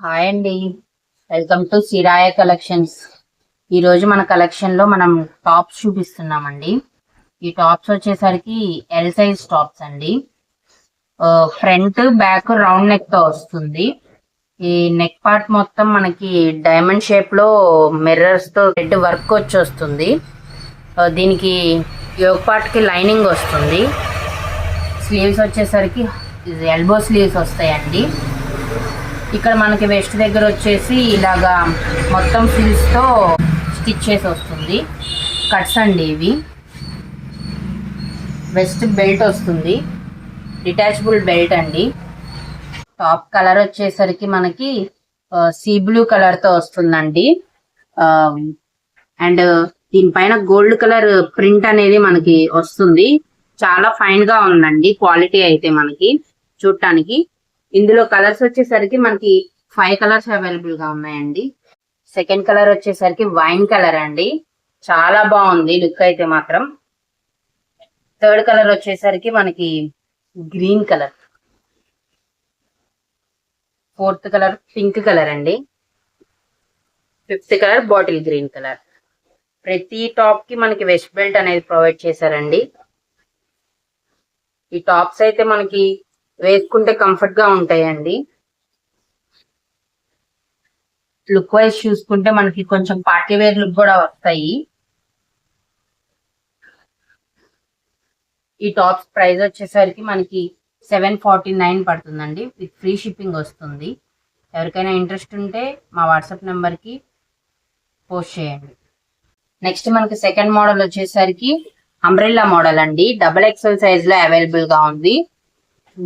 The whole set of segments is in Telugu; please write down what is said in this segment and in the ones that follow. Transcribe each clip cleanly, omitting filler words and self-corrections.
హాయ్ అండి, వెల్కమ్ టు సిరాయ కలెక్షన్స్. ఈరోజు మన కలెక్షన్లో మనం టాప్స్ చూపిస్తున్నామండి. ఈ టాప్స్ వచ్చేసరికి ఎల్ సైజ్ టాప్స్ అండి. ఫ్రంట్ బ్యాక్ రౌండ్ నెక్తో వస్తుంది. ఈ నెక్ పార్ట్ మొత్తం మనకి డైమండ్ షేప్లో మిర్రర్స్తో రెడ్ వర్క్ వచ్చి వస్తుంది. దీనికి యోగ్ పార్ట్కి లైనింగ్ వస్తుంది. స్లీవ్స్ వచ్చేసరికి ఎల్బో స్లీవ్స్ వస్తాయండి. ఇక్కడ మనకి వెస్ట్ దగ్గర వచ్చేసి ఇలాగా మొత్తం ఫ్రిల్స్తో స్టిచ్ చేసి వస్తుంది. కట్స్ అండి ఇవి. వెస్ట్ బెల్ట్ వస్తుంది, డిటాచబుల్ బెల్ట్ అండి. టాప్ కలర్ వచ్చేసరికి మనకి సీ బ్లూ కలర్తో వస్తుందండి. అండ్ దీనిపైన గోల్డ్ కలర్ ప్రింట్ అనేది మనకి వస్తుంది. చాలా ఫైన్ గా ఉందండి క్వాలిటీ అయితే మనకి చూడటానికి. ఇందులో కలర్స్ వచ్చేసరికి మనకి 5 కలర్స్ అవైలబుల్ గా ఉన్నాయండి. సెకండ్ కలర్ వచ్చేసరికి వైన్ కలర్ అండి, చాలా బాగుంది లుక్ అయితే మాత్రం. థర్డ్ కలర్ వచ్చేసరికి మనకి green colour. Fourth colour pink colour అండి. Fifth colour bottle green colour. ప్రతి టాప్ కి మనకి వెస్ట్ బెల్ట్ అనేది ప్రొవైడ్ చేశారండి. ఈ టాప్స్ అయితే మనకి వేసుకుంటే కంఫర్ట్ గా ఉంటాయండి. లుక్ వైజ్ చూసుకుంటే మనకి కొంచెం పార్టీ వేర్ లుక్ కూడా వస్తాయి. ఈ టాప్స్ ప్రైస్ వచ్చేసరికి మనకి 749 పడుతుందండి. విత్ ఫ్రీ షిప్పింగ్ వస్తుంది. ఎవరికైనా ఇంట్రెస్ట్ ఉంటే మా వాట్సాప్ నెంబర్కి పోస్ట్ చేయండి. నెక్స్ట్ మనకి సెకండ్ మోడల్ వచ్చేసరికి అంబ్రెల్లా మోడల్ అండి. XXL సైజ్ లో అవైలబుల్ గా ఉంది.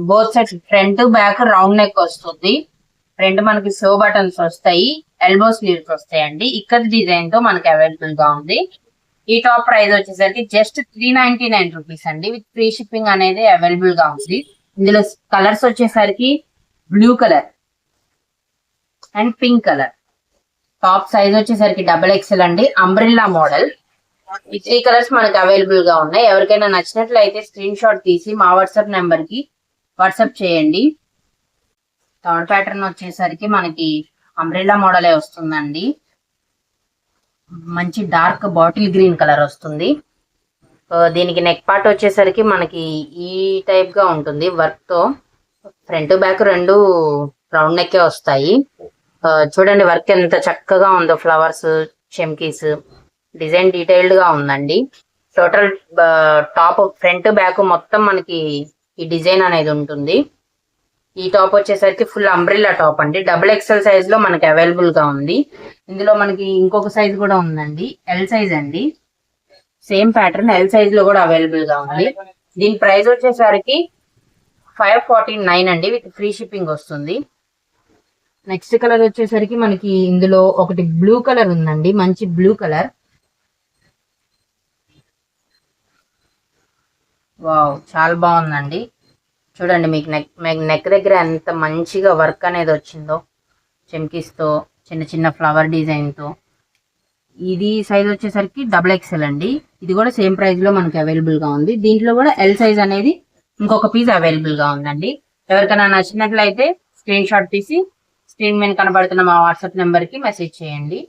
Both sides front back round neck వస్తుంది. ఫ్రంట్ మనకి సో బటన్స్ వస్తాయి, ఎల్బో స్లీవ్స్ వస్తాయండి. ఇక్కడ డిజైన్ తో మనకి అవైలబుల్ గా ఉంది. ఈ టాప్ ప్రైస్ వచ్చేసరికి జస్ట్ 399 రూపీస్ అండి. విత్ ఫ్రీ షిప్పింగ్ అనేది అవైలబుల్ గా ఉంది. ఇందులో కలర్స్ వచ్చేసరికి blue colour and pink colour. Top size వచ్చేసరికి XXL అండి. Umbrella model. ఈ 3 కలర్స్ మనకి అవైలబుల్ గా ఉన్నాయి. ఎవరికైనా నచ్చినట్లయితే స్క్రీన్ షాట్ తీసి మా వాట్సాప్ నెంబర్ కి వాట్సాప్ చేయండి. థర్డ్ ప్యాటర్న్ వచ్చేసరికి మనకి అంబ్రెల్లా మోడలే వస్తుందండి. మంచి డార్క్ బాటిల్ గ్రీన్ కలర్ వస్తుంది. దీనికి నెక్ పార్ట్ వచ్చేసరికి మనకి ఈ టైప్ గా ఉంటుంది. వర్క్ తో ఫ్రంట్ బ్యాక్ రెండు రౌండ్ నెక్కే వస్తాయి. చూడండి వర్క్ ఎంత చక్కగా ఉందో. ఫ్లవర్స్, చెమ్కీస్, డిజైన్ డీటెయిల్డ్ గా ఉందండి. టోటల్ టాప్ ఫ్రంట్ బ్యాక్ మొత్తం మనకి ఈ డిజైన్ అనేది ఉంటుంది. ఈ టాప్ వచ్చేసరికి ఫుల్ అంబ్రెల్లా టాప్ అండి. XXL సైజ్ లో మనకి అవైలబుల్ గా ఉంది. ఇందులో మనకి ఇంకొక సైజ్ కూడా ఉందండి, ఎల్ సైజ్ అండి. సేమ్ ప్యాటర్న్ ఎల్ సైజ్ లో కూడా అవైలబుల్ గా ఉంది. దీని ప్రైస్ వచ్చేసరికి 549 అండి. విత్ ఫ్రీ షిప్పింగ్ వస్తుంది. నెక్స్ట్ కలర్ వచ్చేసరికి మనకి ఇందులో ఒకటి బ్లూ కలర్ ఉందండి, మంచి బ్లూ కలర్. వావ్, చాలా బాగుందండి. చూడండి మీకు నెక్ దగ్గర ఎంత మంచిగా వర్క్ అనేది వచ్చిందో. చెమ్కీస్తో చిన్న చిన్న ఫ్లవర్ డిజైన్తో. ఇది సైజ్ వచ్చేసరికి XXL అండి. ఇది కూడా సేమ్ ప్రైస్ లో మనకి అవైలబుల్ గా ఉంది. దీంట్లో కూడా ఎల్ సైజ్ అనేది ఇంకొక పీస్ అవైలబుల్ గా ఉందండి. ఎవరికైనా నచ్చినట్లయితే స్క్రీన్ షాట్ తీసి స్క్రీన్ మీద కనబడుతున్న మా వాట్సాప్ నెంబర్ కి మెసేజ్ చేయండి.